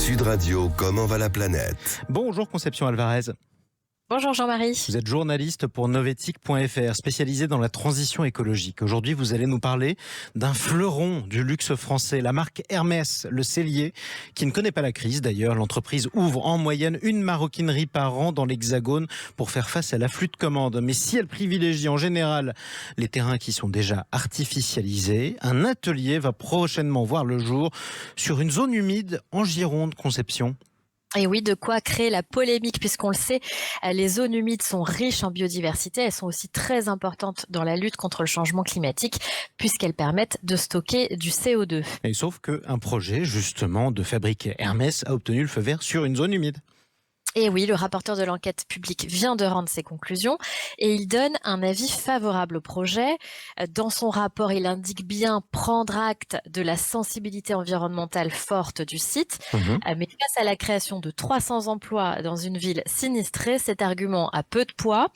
Sud Radio, comment va la planète? Bonjour Conception Alvarez. Bonjour Jean-Marie. Vous êtes journaliste pour Novetic.fr, spécialisé dans la transition écologique. Aujourd'hui, vous allez nous parler d'un fleuron du luxe français, la marque Hermès, le sellier, qui ne connaît pas la crise. D'ailleurs, l'entreprise ouvre en moyenne une maroquinerie par an dans l'Hexagone pour faire face à l'afflux de commandes. Mais si elle privilégie en général les terrains qui sont déjà artificialisés, un atelier va prochainement voir le jour sur une zone humide en Gironde, Conception. Et oui, de quoi créer la polémique, puisqu'on le sait, les zones humides sont riches en biodiversité. Elles sont aussi très importantes dans la lutte contre le changement climatique, puisqu'elles permettent de stocker du CO2. Et sauf qu'un projet, justement, de fabriquer Hermès a obtenu le feu vert sur une zone humide. Et oui, le rapporteur de l'enquête publique vient de rendre ses conclusions et il donne un avis favorable au projet. Dans son rapport, il indique bien prendre acte de la sensibilité environnementale forte du site. Mais face à la création de 300 emplois dans une ville sinistrée, cet argument a peu de poids.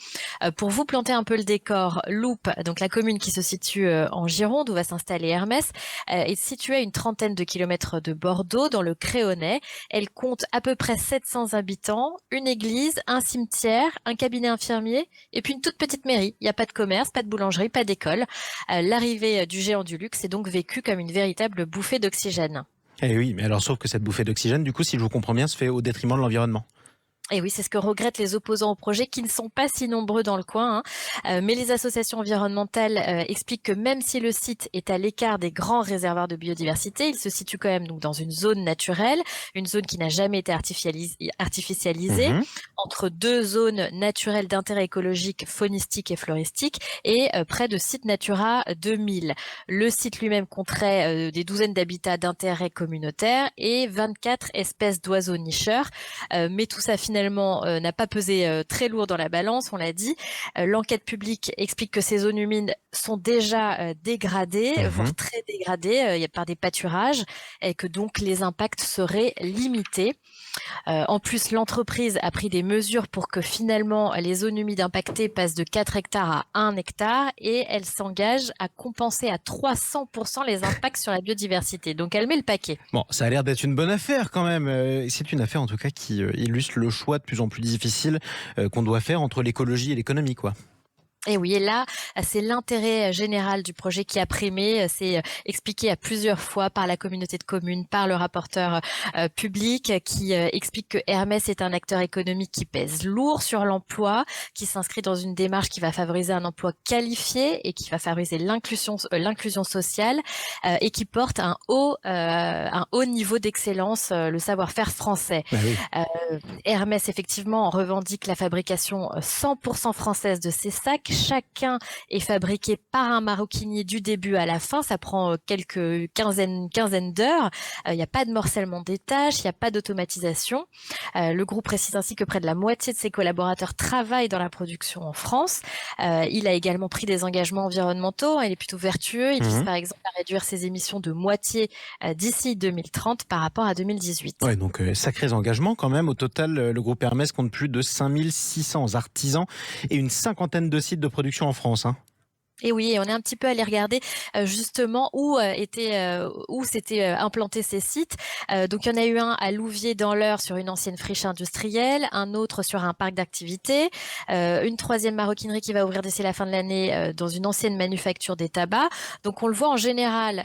Pour vous planter un peu le décor, Loupe, donc la commune qui se situe en Gironde où va s'installer Hermès, est située à une trentaine de kilomètres de Bordeaux, dans le Créonnais. Elle compte à peu près 700 habitants. Une église, un cimetière, un cabinet infirmier et puis une toute petite mairie. Il n'y a pas de commerce, pas de boulangerie, pas d'école. L'arrivée du géant du luxe est donc vécue comme une véritable bouffée d'oxygène. Eh oui, mais alors sauf que cette bouffée d'oxygène, du coup, si je vous comprends bien, se fait au détriment de l'environnement. Et oui, c'est ce que regrettent les opposants au projet, qui ne sont pas si nombreux dans le coin. Mais les associations environnementales expliquent que même si le site est à l'écart des grands réservoirs de biodiversité, il se situe quand même donc dans une zone naturelle, une zone qui n'a jamais été artificialisée, entre deux zones naturelles d'intérêt écologique, faunistique et floristique, et près de sites Natura 2000. Le site lui-même compterait des douzaines d'habitats d'intérêt communautaire et 24 espèces d'oiseaux nicheurs. Mais tout ça finalement n'a pas pesé très lourd dans la balance, on l'a dit. L'enquête publique explique que ces zones humides sont déjà dégradées, voire très dégradées par des pâturages, et que donc les impacts seraient limités. En plus, l'entreprise a pris des mesures pour que finalement les zones humides impactées passent de 4 hectares à 1 hectare et elle s'engage à compenser à 300% les impacts sur la biodiversité. Donc elle met le paquet. Bon, ça a l'air d'être une bonne affaire quand même. C'est une affaire en tout cas qui illustre le choix de plus en plus difficile qu'on doit faire entre l'écologie et l'économie, quoi. Et oui, et là, c'est l'intérêt général du projet qui a primé. C'est expliqué à plusieurs fois par la communauté de communes, par le rapporteur public, qui explique que Hermès est un acteur économique qui pèse lourd sur l'emploi, qui s'inscrit dans une démarche qui va favoriser un emploi qualifié et qui va favoriser l'inclusion sociale et qui porte un haut niveau d'excellence, le savoir-faire français. Ah oui. Hermès, effectivement, revendique la fabrication 100% française de ses sacs. Chacun est fabriqué par un maroquinier du début à la fin. Ça prend quelques quinzaine d'heures. Il n'y a pas de morcellement des tâches, il n'y a pas d'automatisation. Le groupe précise ainsi que près de la moitié de ses collaborateurs travaillent dans la production en France. Il a également pris des engagements environnementaux. Il est plutôt vertueux. Il vise par exemple à réduire ses émissions de moitié d'ici 2030 par rapport à 2018. Ouais, donc sacrés engagements quand même. Au total, le groupe Hermès compte plus de 5600 artisans et une cinquantaine de sites de production en France. Et oui, et on est un petit peu allé regarder justement où s'étaient implantés ces sites. Donc il y en a eu un à Louviers dans l'Eure sur une ancienne friche industrielle, un autre sur un parc d'activités, une troisième maroquinerie qui va ouvrir d'ici la fin de l'année dans une ancienne manufacture des tabacs. Donc on le voit en général,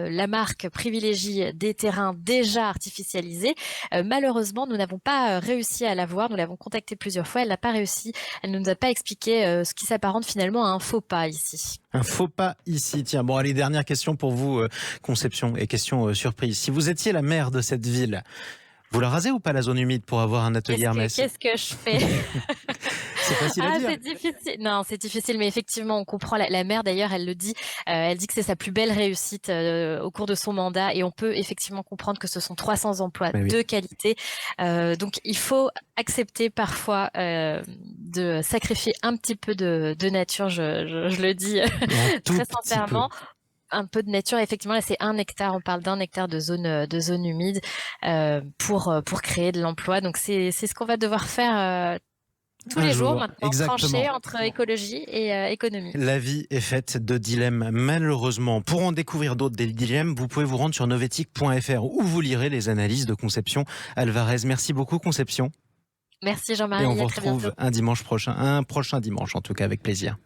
la marque privilégie des terrains déjà artificialisés. Malheureusement, nous n'avons pas réussi à la voir. Nous l'avons contactée plusieurs fois. Elle n'a pas réussi. Elle ne nous a pas expliqué ce qui s'apparente finalement à un faux pas ici. Un faux pas ici. Tiens, bon, allez, dernière question pour vous, Conception, et question surprise. Si vous étiez la maire de cette ville, vous la rasez ou pas la zone humide pour avoir un atelier Hermès? Qu'est-ce que je fais? C'est facile à dire. C'est difficile. Non, c'est difficile, mais effectivement, on comprend. La maire, d'ailleurs, elle le dit. Elle dit que c'est sa plus belle réussite au cours de son mandat, et on peut effectivement comprendre que ce sont 300 emplois de qualité. Donc, il faut accepter parfois de sacrifier un petit peu de nature. Je le dis très sincèrement. Un peu de nature, effectivement, là c'est 1 hectare, on parle d'1 hectare de zone humide pour créer de l'emploi. Donc c'est ce qu'on va devoir faire tous Un les jour, jours maintenant, exactement. trancher entre écologie et économie. La vie est faite de dilemmes, malheureusement. Pour en découvrir d'autres des dilemmes, vous pouvez vous rendre sur novetic.fr où vous lirez les analyses de Conception Alvarez. Merci beaucoup, Conception. Merci Et Jean-Marie, on à vous très bientôt. retrouve un prochain dimanche en tout cas, avec plaisir.